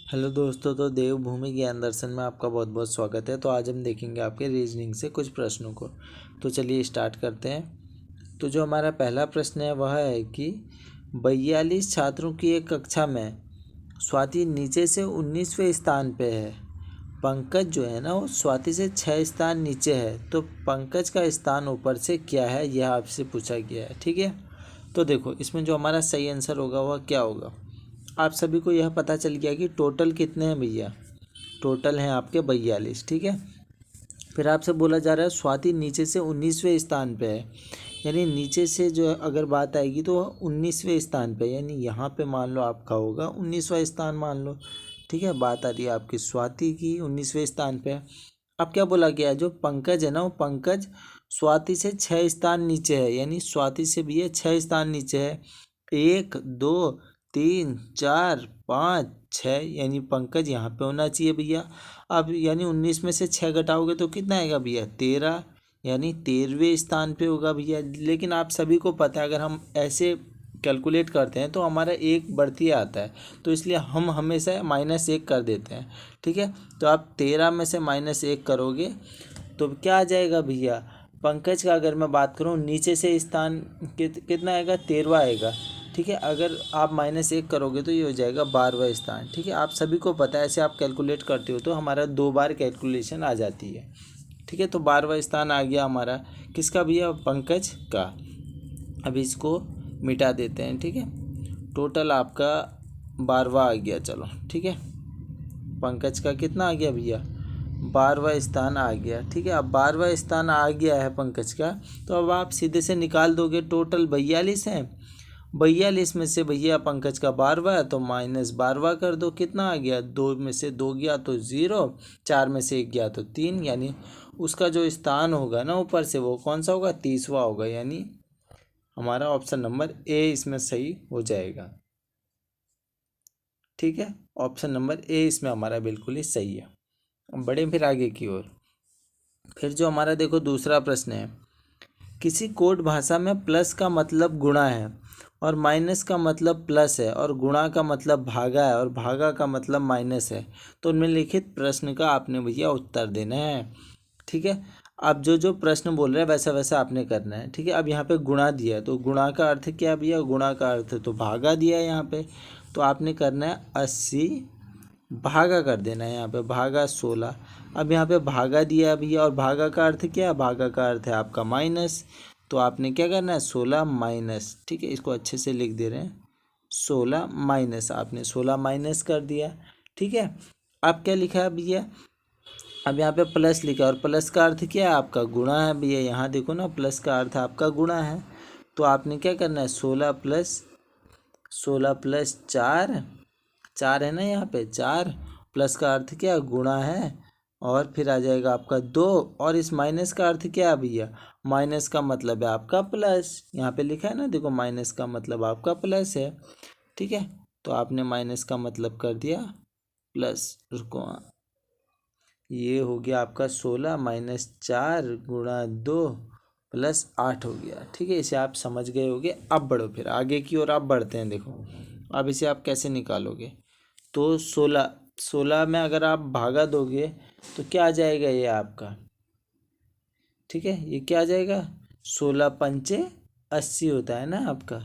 Hello दोस्तों, तो देवभूमि ज्ञान दर्शन में आपका बहुत बहुत स्वागत है। तो आज हम देखेंगे आपके रीजनिंग से कुछ प्रश्नों को। तो चलिए स्टार्ट करते हैं। तो जो हमारा पहला प्रश्न है वह है कि 42 छात्रों की एक कक्षा में स्वाति नीचे से 19वें स्थान पे है। पंकज जो है ना वो स्वाति से 6 स्थान नीचे है, तो पंकज का स्थान ऊपर से क्या है, यह आपसे पूछा गया है। ठीक है, तो देखो इसमें जो हमारा सही आंसर होगा वह क्या होगा। आप सभी को यह पता चल गया कि टोटल कितने हैं भैया। टोटल हैं आपके 42। ठीक है, फिर आपसे बोला जा रहा है स्वाति नीचे से 19वें स्थान पे है, यानी नीचे से जो अगर बात आएगी तो वह 19वें स्थान पे, यानी यहाँ पे मान लो आपका होगा 19वां स्थान मान लो। ठीक है, बात आ रही है आपकी स्वाति की 19वें स्थान पे। अब क्या बोला गया है, जो पंकज है ना वो पंकज स्वाति से 6 स्थान नीचे है, यानी स्वाति से भी ये 6 स्थान नीचे है। 1 2 3 4 5 6, यानी पंकज यहाँ पे होना चाहिए भैया। अब यानी 19 में से 6 घटाओगे तो कितना आएगा भैया, 13, यानी 13वें स्थान पे होगा भैया। लेकिन आप सभी को पता है अगर हम ऐसे कैलकुलेट करते हैं तो हमारा एक बढ़ती आता है, तो इसलिए हम हमेशा -1 कर देते हैं। ठीक है, तो आप 13 में से -1 करोगे तो क्या आ जाएगा भैया। पंकज का अगर मैं बात करूँ नीचे से स्थान कितना आएगा, 13वां आएगा। ठीक है, अगर आप -1 करोगे तो ये हो जाएगा 12वां स्थान। ठीक है, आप सभी को पता है ऐसे आप कैलकुलेट करते हो तो हमारा 2 बार कैलकुलेशन आ जाती है। ठीक है, तो 12वां स्थान आ गया हमारा किसका भैया, पंकज का। अब इसको मिटा देते हैं। ठीक है, टोटल आपका 12वां आ गया। चलो ठीक है, पंकज का कितना आ गया भैया, 12वां स्थान आ गया। ठीक है, अब 12वां स्थान आ गया है पंकज का, तो अब आप सीधे से निकाल दोगे। टोटल 42 हैं, 42 में से भैया पंकज का 12वां है तो -12वां कर दो। कितना आ गया, 2 में से 2 गया तो 0, 4 में से 1 गया तो 3, यानी उसका जो स्थान होगा ना ऊपर से वो कौन सा होगा, 30वां होगा। यानी हमारा ऑप्शन नंबर ए इसमें सही हो जाएगा। ठीक है, ऑप्शन नंबर ए इसमें हमारा बिल्कुल ही सही है। अब बढ़े फिर आगे की ओर। फिर जो हमारा देखो दूसरा प्रश्न है, किसी कोड भाषा में प्लस का मतलब गुणा है और माइनस का मतलब प्लस है और गुणा का मतलब भागा है और भागा का मतलब माइनस है, तो उनमें लिखित प्रश्न का आपने भैया उत्तर देना है। ठीक है, अब जो जो प्रश्न बोल रहे हैं वैसा वैसा आपने करना है। ठीक है, अब यहाँ पे गुणा दिया है तो गुणा का अर्थ क्या है भैया, गुणा का अर्थ तो भागा दिया है यहाँ पे, तो आपने करना है 80 भागा कर देना है यहाँ पे, भागा 16। अब यहाँ पे भागा दिया है भैया और भागा का अर्थ क्या है, भागा का अर्थ है आपका माइनस, तो आपने क्या करना है 16 माइनस। ठीक है, इसको अच्छे से लिख दे रहे हैं, 16 माइनस, आपने 16 माइनस कर दिया। ठीक है, अब क्या लिखा है भैया, अब यहाँ पे प्लस लिखा है और प्लस का अर्थ क्या है आपका, गुणा है भैया। यहाँ देखो ना प्लस का अर्थ आपका गुणा है, तो आपने क्या करना है 16 प्लस 4, 4 है ना यहाँ पे, 4 प्लस का अर्थ क्या गुणा है, और फिर आ जाएगा आपका 2, और इस माइनस का अर्थ क्या है भैया, माइनस का मतलब है आपका प्लस। यहाँ पे लिखा है ना देखो, माइनस का मतलब आपका प्लस है। ठीक है, तो आपने माइनस का मतलब कर दिया प्लस। रुको, ये हो गया आपका 16 माइनस 4 गुणा 2 प्लस 8 हो गया। ठीक है, इसे आप समझ गए होगे। अब बढ़ो फिर आगे की ओर, आप बढ़ते हैं। देखो अब इसे आप कैसे निकालोगे, तो 16 में अगर आप भागा दोगे तो क्या आ जाएगा ये आपका। ठीक है, ये क्या आ जाएगा, 16 पंचे 80 होता है ना आपका,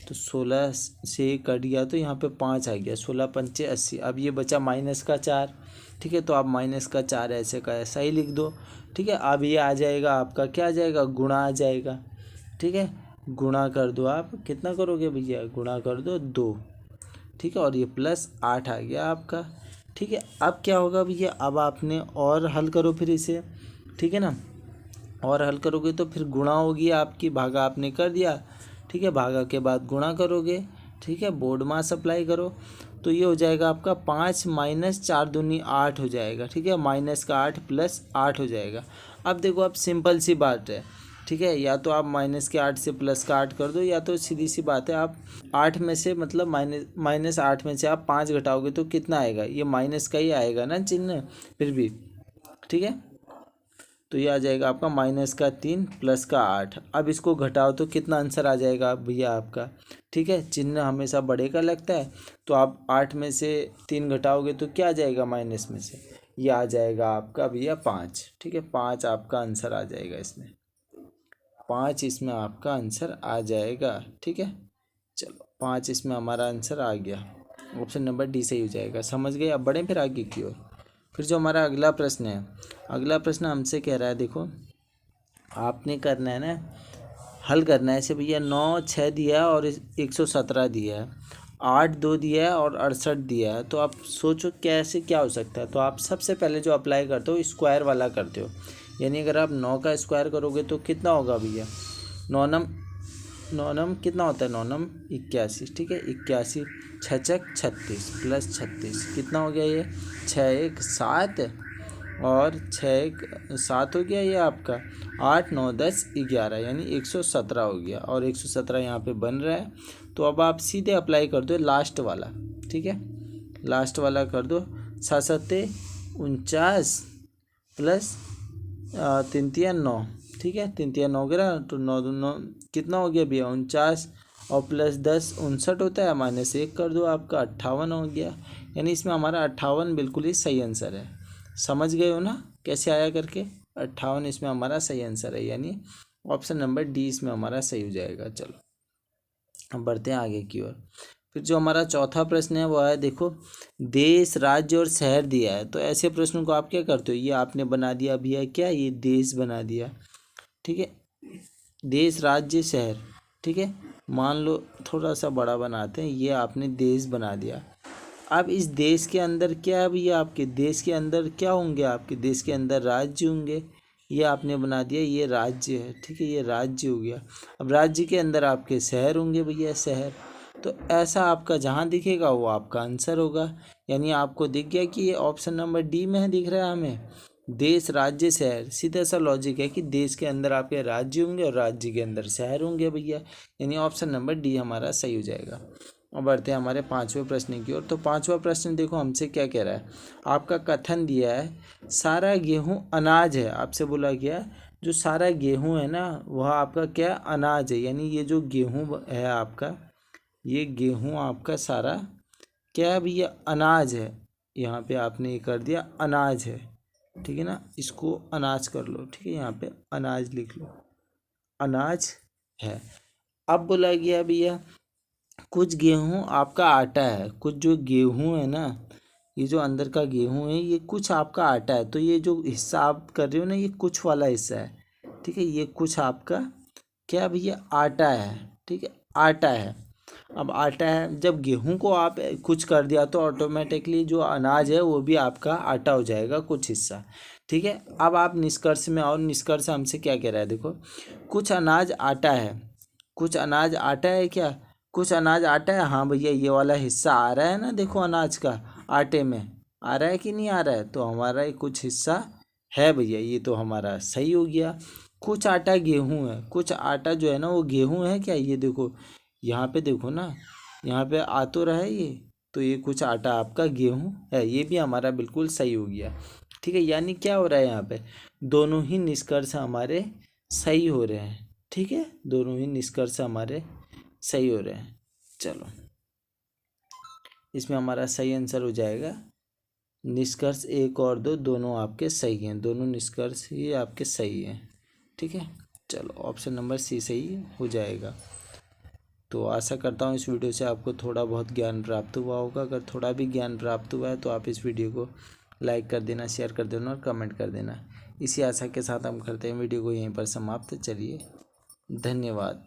तो 16 से कट गया तो यहाँ पे 5 आ गया, 16 पंचे 80। अब ये बचा -4। ठीक है, तो आप -4 ऐसे का ऐसा ही लिख दो। ठीक है, अब ये आ जाएगा आपका, क्या आ जाएगा, गुणा आ जाएगा। ठीक है, गुणा कर दो, आप कितना करोगे भैया, गुणा कर दो 2। ठीक है, और ये +8 आ गया आपका। ठीक है, अब क्या होगा भैया, अब आपने और हल करो फिर इसे। ठीक है ना, और हल करोगे तो फिर गुणा होगी आपकी, भागा आपने कर दिया। ठीक है, भागा के बाद गुणा करोगे। ठीक है, बोर्ड मास अप्लाई करो, तो ये हो जाएगा आपका 5 माइनस 4 दूनी 8 हो जाएगा। ठीक है, माइनस का 8 प्लस 8 हो जाएगा। अब देखो अब सिंपल सी बात है। ठीक है, या तो आप -8 से +8 कर दो, या तो सीधी सी बात है आप 8 में से मतलब -8 में से आप 5 घटाओगे तो कितना आएगा, ये माइनस का ही आएगा ना चिन्ह फिर भी। ठीक है, तो ये आ जाएगा आपका -3 +8। अब इसको घटाओ तो कितना आंसर आ जाएगा भैया आपका। ठीक है, चिन्ह हमेशा बड़े का लगता है, तो आप 8 में से 3 घटाओगे तो क्या आ जाएगा माइनस में से, ये आ जाएगा आपका भैया 5। ठीक है, 5 आपका आंसर आ जाएगा इसमें, 5 इसमें आपका आंसर आ जाएगा। ठीक है, चलो 5 इसमें हमारा आंसर आ गया, ऑप्शन नंबर डी सही हो जाएगा। समझ गए, अब बढ़ें फिर आगे की ओर। फिर जो हमारा अगला प्रश्न है, अगला प्रश्न हमसे कह रहा है, देखो आपने करना है ना, हल करना है ऐसे भैया। 9 6 दिया है और 117 दिया है, 8 2 दिया है और 68 दिया है, तो आप सोचो कैसे क्या हो सकता है। तो आप सबसे पहले जो अप्लाई करते हो स्क्वायर वाला करते हो, यानी अगर आप 9 का स्क्वायर करोगे तो कितना होगा भैया, 9 कितना होता है, 9 81। ठीक है, 81 6 36 +36 कितना हो गया, ये 6 1 7 और 6 1 7 हो गया, ये आपका 8 9 10 11 यानी 117 हो गया, और 117 यहाँ पे बन रहा है। तो अब आप सीधे अप्लाई कर दो लास्ट वाला। ठीक है, लास्ट वाला कर दो, 7 7 49 प्लस 3 3 9। ठीक है, 3 3 9 गिरा तो 9 2 9 कितना हो गया भैया, 49 और +10 59 होता है, -1 कर दो, आपका 58 हो गया। यानी इसमें हमारा 58 बिल्कुल ही सही आंसर है। समझ गए हो ना कैसे आया करके, 58 इसमें हमारा सही आंसर है, यानी ऑप्शन नंबर डी इसमें हमारा सही हो जाएगा। चलो अब बढ़ते हैं आगे की ओर। फिर जो हमारा चौथा प्रश्न है वो है, देखो देश राज्य और शहर दिया है, तो ऐसे प्रश्नों को आप क्या करते हो, ये आपने बना दिया भैया क्या, ये देश बना दिया। ठीक है, देश राज्य शहर। ठीक है, मान लो थोड़ा सा बड़ा बनाते हैं, ये आपने देश बना दिया। अब इस देश के अंदर क्या है भैया, आपके देश के अंदर क्या होंगे, आपके देश के अंदर राज्य होंगे, ये आपने बना दिया, ये राज्य है। ठीक है, ये राज्य हो गया। अब राज्य के अंदर आपके शहर होंगे भैया, शहर। तो ऐसा आपका जहाँ दिखेगा वो आपका आंसर होगा, यानी आपको दिख गया कि ये ऑप्शन नंबर डी में है, दिख रहा है हमें, देश राज्य शहर। सीधा सा लॉजिक है कि देश के अंदर आपके राज्य होंगे और राज्य के अंदर शहर होंगे भैया, यानी ऑप्शन नंबर डी हमारा सही हो जाएगा। अब बढ़ते हैं हमारे 5वें प्रश्न की ओर। तो 5वां प्रश्न देखो हमसे क्या कह रहा है, आपका कथन दिया है सारा गेहूं अनाज है। आपसे बोला गया जो सारा गेहूं है ना वह आपका क्या अनाज है, यानी ये जो गेहूं है आपका, ये गेहूं आपका सारा क्या है भैया, अनाज है। यहाँ पे आपने ये कर दिया अनाज है। ठीक है ना, इसको अनाज कर लो। ठीक है, यहाँ पे अनाज लिख लो, अनाज है। अब बोला गया भैया कुछ गेहूं आपका आटा है, कुछ जो गेहूं है ना, ये जो अंदर का गेहूं है ये कुछ आपका आटा है। तो ये जो हिस्सा आप कर रहे हो ना, ये कुछ वाला हिस्सा है। ठीक है, ये कुछ आपका क्या भैया आटा है। ठीक है, आटा है। अब आटा है, जब गेहूं को आप कुछ कर दिया तो ऑटोमेटिकली जो अनाज है वो भी आपका आटा हो जाएगा, कुछ हिस्सा। ठीक है, अब आप निष्कर्ष में, और निष्कर्ष हमसे क्या कह रहा है, देखो कुछ अनाज आटा है, कुछ अनाज आटा है, क्या कुछ अनाज आटा है, हाँ भैया ये वाला हिस्सा आ रहा है ना, देखो अनाज का आटे में आ रहा है कि नहीं आ रहा है, तो हमारा कुछ हिस्सा है भैया, ये तो हमारा सही हो गया। कुछ आटा गेहूं है, कुछ आटा जो है ना वो गेहूं है क्या, ये देखो यहाँ पे देखो ना, यहाँ पे आ तो रहा है ये, तो ये कुछ आटा आपका गेहूं है, ये भी हमारा बिल्कुल सही हो गया। ठीक है, यानी क्या हो रहा है यहाँ पे, दोनों ही निष्कर्ष हमारे सही हो रहे हैं। ठीक है, दोनों ही निष्कर्ष हमारे सही हो रहे हैं। चलो इसमें हमारा सही आंसर हो जाएगा निष्कर्ष 1 और 2 दोनों आपके सही हैं, दोनों निष्कर्ष ही आपके सही हैं। ठीक है, चलो ऑप्शन नंबर सी सही हो जाएगा। तो आशा करता हूँ इस वीडियो से आपको थोड़ा बहुत ज्ञान प्राप्त हुआ होगा। अगर थोड़ा भी ज्ञान प्राप्त हुआ है तो आप इस वीडियो को लाइक कर देना, शेयर कर देना और कमेंट कर देना। इसी आशा के साथ हम करते हैं वीडियो को यहीं पर समाप्त। चलिए, धन्यवाद।